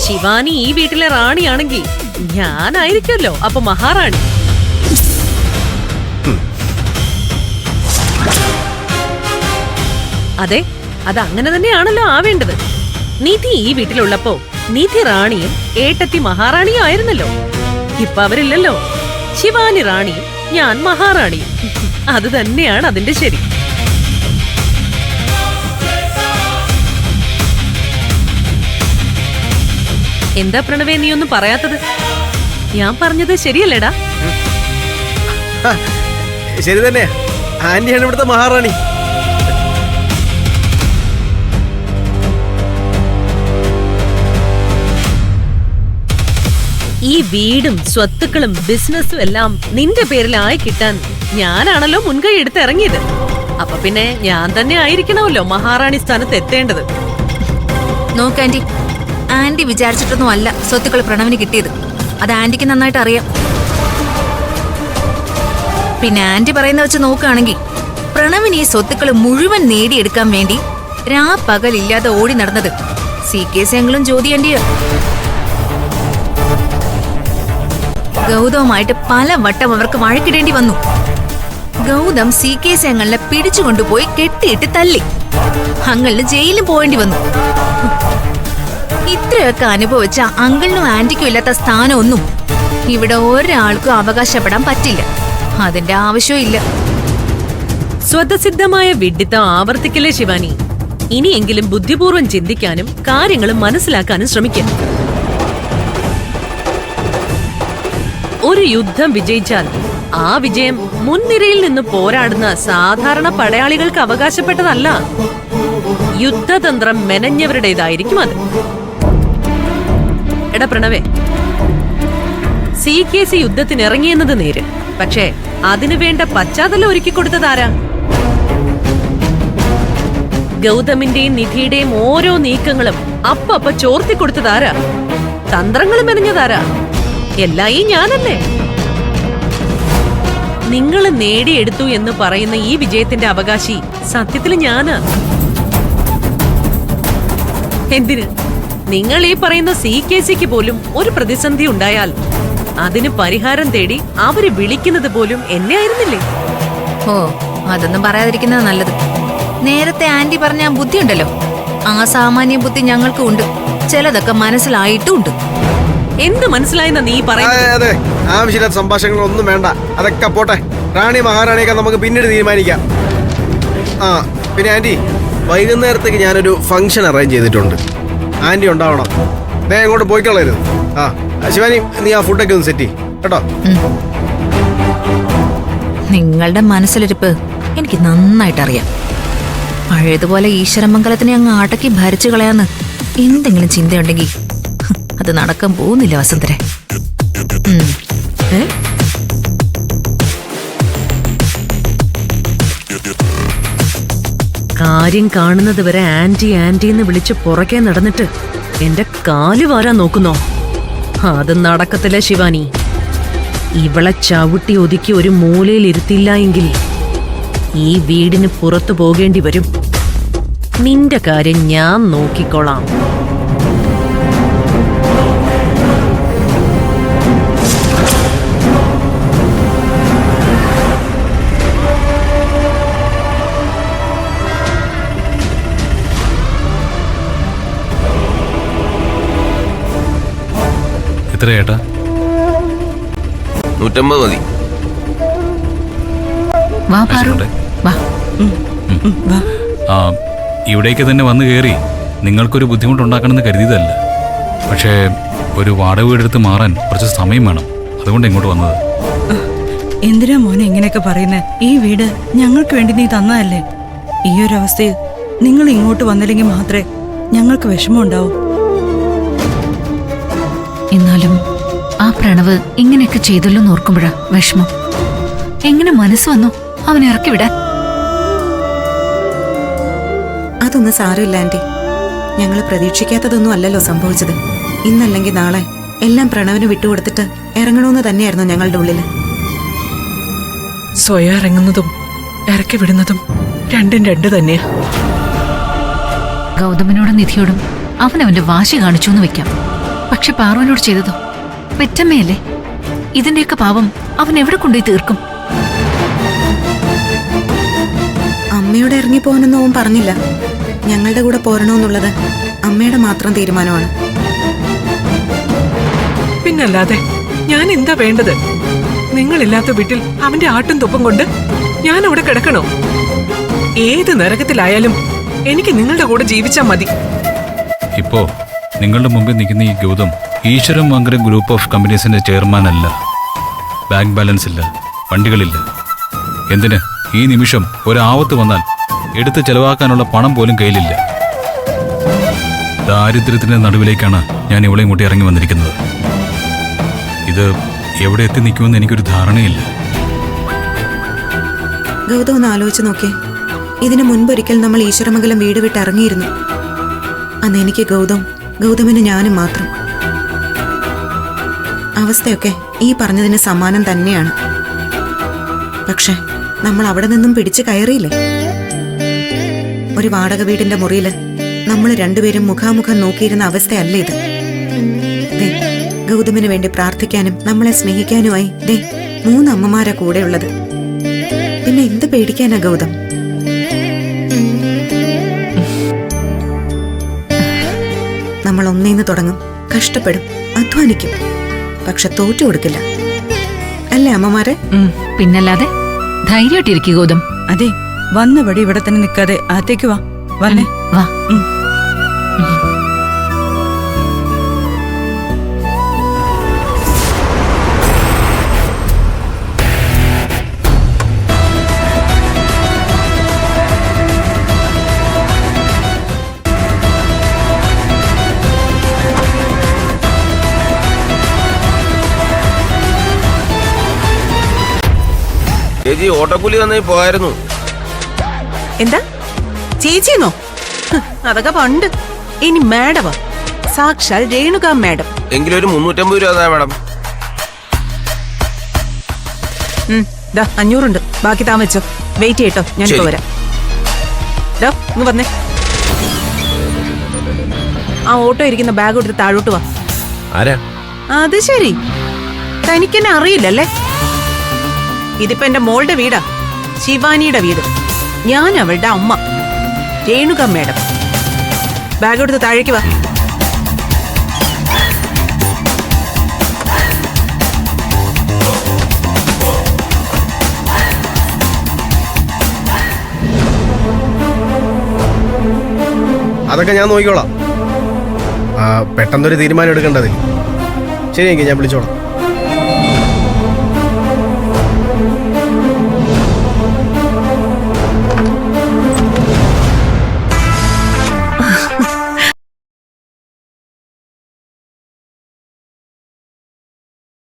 ശിവാനി ഈ വീട്ടിലെ റാണിയാണെങ്കിൽ ഞാനായിരിക്കുമല്ലോ അപ്പൊ മഹാറാണി. അതെ, അത് അങ്ങനെ തന്നെയാണല്ലോ ആവേണ്ടത്. നിധി ഈ വീട്ടിലുള്ളപ്പോ നിധി റാണിയും ഏട്ടത്തി മഹാറാണിയും ആയിരുന്നല്ലോ. ഇപ്പൊ അവരില്ലല്ലോ. ശിവാനി റാണിയും ഞാൻ മഹാറാണിയും. അത് തന്നെയാണ് അതിന്റെ ശരി. എന്താ പ്രണവേ നീ ഒന്നും പറയാത്തത്? ഞാൻ പറഞ്ഞത് ശരിയല്ലേടാ? ശരി തന്നെ, ആന്റിയാണ് ഇവിടുത്തെ മഹാറാണി. ഈ വീടും സ്വത്തുക്കളും ബിസിനസ്സും എല്ലാം നിന്റെ പേരിലായി കിട്ടാൻ ഞാനാണല്ലോ മുൻകൈ എടുത്ത് ഇറങ്ങിയത്. അപ്പൊ പിന്നെ ഞാൻ തന്നെ ആയിരിക്കണമല്ലോ മഹാറാണി സ്ഥാനത്ത് എത്തേണ്ടത്. നോക്ക് ആന്റി, ആന്റി വിചാരിച്ചിട്ടൊന്നും അല്ല സ്വത്തുക്കൾ പ്രണവിന് കിട്ടിയത്. അത് ആന്റിക്ക് നന്നായിട്ട് അറിയാം. പിന്നെ ആന്റി പറയുന്ന വെച്ച് നോക്കുകയാണെങ്കിൽ പ്രണവിന് ഈ സ്വത്തുക്കൾ മുഴുവൻ നേടിയെടുക്കാൻ വേണ്ടി പകലില്ലാതെ ഓടി നടന്നത് CK സെങ്ങളും ജ്യോതി ആന്റിയോ. ഗൗതവുമായിട്ട് പല വട്ടം അവർക്ക് വഴക്കിടേണ്ടി വന്നു. ഗൗതം CK സെങ്ങളിനെ പിടിച്ചുകൊണ്ടുപോയി കെട്ടിയിട്ട് തല്ലി. അങ്കിളിന് ജയിലിൽ പോവേണ്ടി വന്നു. ഇത്രയൊക്കെ അനുഭവിച്ച അങ്കിളിനും ആന്റിക്കും ഇല്ലാത്ത സ്ഥാനമൊന്നും ഇവിടെ ഒരാൾക്കും അവകാശപ്പെടാൻ പറ്റില്ല. അതിന്റെ ആവശ്യവും ഇല്ല. സ്വതസിദ്ധമായ വിഡ്ഢിത്തം ആവർത്തിക്കില്ലേ ശിവാനി? ഇനിയെങ്കിലും ബുദ്ധിപൂർവ്വം ചിന്തിക്കാനും കാര്യങ്ങളും മനസ്സിലാക്കാനും ശ്രമിക്കാം. ഒരു യുദ്ധം വിജയിച്ചാൽ ആ വിജയം മുൻനിരയിൽ നിന്ന് പോരാടുന്ന സാധാരണ പടയാളികൾക്ക് അവകാശപ്പെട്ടതല്ല. യുദ്ധതന്ത്രം മെനഞ്ഞവരുടേതായിരിക്കും അത്. എടാ പ്രണവേ, CK യുദ്ധത്തിനിറങ്ങിയെന്നത് നേര്. പക്ഷേ അതിനു വേണ്ട പശ്ചാത്തലം ഒരുക്കി കൊടുത്തതാരാ? ഗൗതമിന്റെയും നിധിയുടെയും ഓരോ നീക്കങ്ങളും അപ്പ ചോർത്തി കൊടുത്തതാരാ? തന്ത്രങ്ങൾ മെനഞ്ഞതാരാ? എല്ലാം ഈ ഞാനല്ലേ? നിങ്ങൾ നേടിയെടുത്തു എന്ന് പറയുന്ന ഈ വിജയത്തിന്റെ അവകാശി സത്യത്തിൽ ഞാനാ. എന്തിന്? നിങ്ങൾ ഈ പറയുന്ന CK പോലും ഒരു പ്രതിസന്ധി ഉണ്ടായാൽ അതിന് പരിഹാരം തേടി അവര് വിളിക്കുന്നത് പോലും എന്നെ ആയിരുന്നില്ലേ? ഓ, അതൊന്നും പറയാതിരിക്കുന്നത് നല്ലത്. നേരത്തെ ആന്റി പറഞ്ഞ ബുദ്ധിയുണ്ടല്ലോ, ആ സാമാന്യ ബുദ്ധി ഞങ്ങൾക്കും ഉണ്ട്. ചിലതൊക്കെ മനസ്സിലായിട്ടും ഉണ്ട്. എന്ത് മനസ്സിലായെന്ന നീ പറയുന്നത്? ആവശ്യമില്ലാത്ത സംഭാഷണങ്ങളൊന്നും വേണ്ട, അതൊക്കെ പോട്ടെ. റാണി മഹാറാണിയൊക്കെ നമുക്ക് പിന്നീട് തീരുമാനിക്കാം. പിന്നെ ആന്റി, വൈകുന്നേരത്തേക്ക് ഞാനൊരു ഫംഗ്ഷൻ അറേഞ്ച് ചെയ്തിട്ടുണ്ട്. ആന്റി ഉണ്ടാവണം. ഞാൻ അങ്ങോട്ട് പോയിക്കൊള്ളരുത്. ശിവാനി, നീ ആ ഫുഡൊക്കെ ഒന്ന് സെറ്റ് കേട്ടോ. നിങ്ങളുടെ മനസ്സിലിരിപ്പ് എനിക്ക് നന്നായിട്ട് അറിയാം. പഴയതുപോലെ ഈശ്വരമംഗലത്തിനെ അങ്ങ് അടക്കി ഭരിച്ചു കളയാന്ന് എന്തെങ്കിലും ചിന്തയുണ്ടെങ്കിൽ അത് നടക്കാൻ പോകുന്നില്ല വസന്തരെ. കാര്യം കാണുന്നത് വരെ ആന്റി ആന്റി എന്ന് വിളിച്ച് പുറകെ നടന്നിട്ട് എന്റെ കാല് വാരാൻ നോക്കുന്നോ? അത് നടക്കത്തില്ല ശിവാനി. ഇവളെ ചവിട്ടി ഒതുക്കി ഒരു മൂലയിൽ ഇരുത്തില്ല എങ്കിൽ ഈ വീടിന് പുറത്തു പോകേണ്ടി വരും. നിന്റെ കാര്യം ഞാൻ നോക്കിക്കോളാം. എത്ര ചേട്ടാ? 150 മതി. ഇവിടേക്ക് തന്നെ വന്നു കയറി നിങ്ങൾക്കൊരു ബുദ്ധിമുട്ടുണ്ടാക്കണമെന്ന് കരുതിയതല്ല. പക്ഷേ ഒരു വാടക വീടെടുത്ത് മാറാൻ കുറച്ച് സമയം വേണം. അതുകൊണ്ട് ഇങ്ങോട്ട് വന്നത്. എന്തിനാ മോനെ ഇങ്ങനെയൊക്കെ പറയുന്നത്? ഈ വീട് ഞങ്ങൾക്ക് വേണ്ടി നീ തന്നതല്ലേ? ഈ ഒരു അവസ്ഥയിൽ നിങ്ങൾ ഇങ്ങോട്ട് വന്നില്ലെങ്കിൽ മാത്രമേ ഞങ്ങൾക്ക് വിഷമം ഉണ്ടാവൂ. എന്നാലും ആ പ്രണവ് ഇങ്ങനെയൊക്കെ ചെയ്തല്ലോ ഓർക്കുമ്പോഴാ വിഷമം. എങ്ങനെ മനസ്സ് വന്നു അവനെ ഇറക്കി വിടാൻ? അതൊന്നും സാരമില്ല ആന്റി. ഞങ്ങൾ പ്രതീക്ഷിക്കാത്തതൊന്നും അല്ലല്ലോ സംഭവിച്ചത്. ഇന്നല്ലെങ്കിൽ നാളെ എല്ലാം പ്രണവിന് വിട്ടുകൊടുത്തിട്ട് ഇറങ്ങണമെന്ന് തന്നെയായിരുന്നു ഞങ്ങളുടെ ഉള്ളിൽ. സ്വയം ഇറങ്ങുന്നതും ഇറക്കി വിടുന്നതും രണ്ടും രണ്ട് തന്നെയാ. ഗൗതമനോടും നിധിയോടും അവനവന്റെ വാശി കാണിച്ചു എന്ന് വെക്കാം. പക്ഷെ പാറുവിനോട് ചെയ്തതോ പെറ്റമ്മയല്ലേ? ഇതിന്റെയൊക്കെ പാവം അവൻ എവിടെ കൊണ്ടുപോയി തീർക്കും? അമ്മയോട് ഇറങ്ങിപ്പോകാനൊന്നും അവൻ പറഞ്ഞില്ല. ഞങ്ങളുടെ കൂടെ പോരണോന്നുള്ളത് അമ്മയുടെ മാത്രം തീരുമാനമാണ്. പിന്നല്ലാതെ ഞാൻ എന്താ വേണ്ടത്? നിങ്ങളില്ലാത്ത വീട്ടിൽ അവന്റെ ആട്ടും തുപ്പും കൊണ്ട് ഞാൻ അവിടെ കിടക്കണോ? ഏത് നരകത്തിലായാലും എനിക്ക് നിങ്ങളുടെ കൂടെ ജീവിച്ചാ മതി. ഇപ്പോ നിങ്ങളുടെ മുമ്പിൽ നിൽക്കുന്ന ഈ ഗൗതം ഈശ്വരം മംഗലം ഗ്രൂപ്പ് ഓഫ് കമ്പനീസിന്റെ ചെയർമാൻ അല്ല. ബാങ്ക് ബാലൻസ് ഇല്ല, വണ്ടികളില്ല. എന്തിന് ഈ നിമിഷം ഒരാവത്ത് വന്നാൽ എടുത്ത് ചെലവാക്കാനുള്ള പണം പോലും കയ്യിലില്ല. ദാരിദ്ര്യത്തിന്റെ നടുവിലേക്കാണ് ഞാൻ ഇവിടെ ഇങ്ങോട്ട് ഇറങ്ങി വന്നിരിക്കുന്നത്. ഇത് എവിടെ എത്തി നിൽക്കുമെന്ന് എനിക്കൊരു ധാരണയില്ല. ഗൗതം ഒന്ന് ആലോചിച്ച് നോക്കേ. ഇതിനു മുൻപൊരിക്കൽ നമ്മൾ ഈശ്വരമംഗലം വീട് വിട്ട് ഇറങ്ങിയിരുന്നു. അന്ന് എനിക്ക് ഗൗതമിന് ഞാനും മാത്രം. അവസ്ഥയൊക്കെ ഈ പറഞ്ഞതിന് സമാനം തന്നെയാണ്. പക്ഷെ നമ്മൾ അവിടെ നിന്നും പിടിച്ചു കയറിയില്ലേ? ഒരു വാടക വീടിന്റെ മുറിയില് നമ്മൾ രണ്ടുപേരും മുഖാമുഖം നോക്കിയിരുന്ന അവസ്ഥയല്ലേ ഇത്? ദേ, ഗൗതമിന് വേണ്ടി പ്രാർത്ഥിക്കാനും നമ്മളെ സ്നേഹിക്കാനുമായി 3 അമ്മമാരാ കൂടെയുള്ളത്. പിന്നെ എന്ത് പേടിക്കാനാ ഗൗതം? നമ്മൾ ഒന്നേന്ന് തുടങ്ങും, കഷ്ടപ്പെടും, അധ്വാനിക്കും. പക്ഷെ തോറ്റു കൊടുക്കില്ല, അല്ലേ അമ്മമാരെ? പിന്നല്ലാതെ. ധൈര്യമായിട്ടിരിക്കുക ഗൗതം. അതെ, വന്നപടി ഇവിടെ തന്നെ നിൽക്കാതെ അകത്തേക്ക് വാ. വന്നേ. വാ. ചേച്ചി ഓട്ടോക്കൂലി തന്നെ പോയായിരുന്നു. എന്താ ചേച്ചിന്നോ? അതൊക്കെ പണ്ട്. ഇനി മാഡവാ, സാക്ഷാൽ രേണുക മാഡം. എങ്കിലും ഒരു 350 രൂപ തന്നെ മാഡം. 500 ഉണ്ട്, ബാക്കി താൻ വെച്ചോ. വെയിറ്റ് ചെയ്യട്ടോ, ഞാൻ ഇപ്പൊ വരാം. ഇങ്ങ് വന്നേ. ആ ഓട്ടോ ഇരിക്കുന്ന ബാഗ് എടുത്ത് താഴോട്ട് വാ. ആരാ അത് ശരി, തനിക്കെന്നെ അറിയില്ലല്ലേ? ഇതിപ്പോ എന്റെ മോളുടെ വീടാ, ശിവാനിയുടെ വീട്. ഞാൻ അവളുടെ അമ്മ രേണുക മാഡം. ബാഗ് എടുത്ത് താഴേക്ക് വാ. അതൊക്കെ ഞാൻ നോക്കിക്കോളാം. പെട്ടെന്നൊരു തീരുമാനം എടുക്കേണ്ടതില്ല. ശരിയെങ്കിൽ ഞാൻ വിളിച്ചോളാം.